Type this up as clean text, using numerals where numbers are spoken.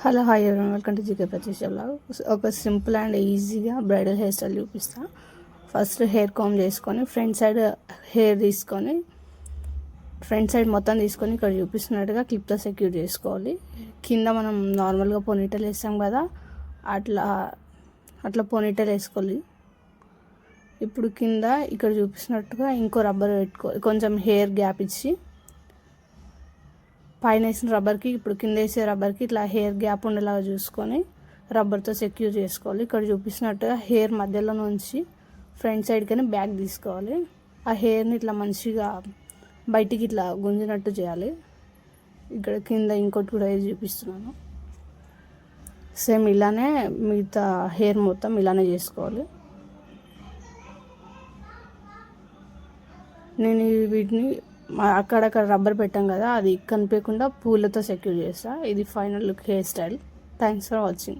Hello hi everyone, welcome to GK Pratyusha vlog. ఒక simple and ఈజీగా bridal hair style చూపిస్తా. First hair comb చేసుకొని front side hair తీసుకొని front side మొత్తం తీసుకొని ఇక్కడ చూపిస్తున్నట్టుగా క్లిప్తో సెక్యూర్ చేసుకోవాలి. కింద మనం నార్మల్గా పోనీటైల్ వేస్తాం కదా, అట్లా అట్లా పోనీటైల్ వేసుకోవాలి. ఇప్పుడు కింద ఇక్కడ చూపిస్తున్నట్టుగా ఇంకో రబ్బర్ పెట్టుకోవాలి, కొంచెం హెయిర్ గ్యాప్ ఇచ్చి పైన వేసిన రబ్బర్కి ఇప్పుడు కింద వేసే రబ్బర్కి ఇట్లా హెయిర్ గ్యాప్ ఉండేలాగా చూసుకొని రబ్బర్తో సెక్యూర్ చేసుకోవాలి. ఇక్కడ చూపిస్తున్నట్టుగా హెయిర్ మధ్యలో నుంచి ఫ్రంట్ సైడ్ కానీ బ్యాక్ తీసుకోవాలి. ఆ హెయిర్ని ఇట్లా మంచిగా బయటికి ఇట్లా గుంజినట్టు చేయాలి. ఇక్కడ కింద ఇంకోటి కూడా చూపిస్తున్నాను. సేమ్ ఇలానే మిగతా హెయిర్ మొత్తం ఇలానే చేసుకోవాలి. నేను వీటిని అక్కడక్కడ రబ్బర్ పెట్టాం కదా, అది కనిపించకుండా పూలతో సెక్యూర్ చేస్తా. ఇది final look hair style. Thanks for watching.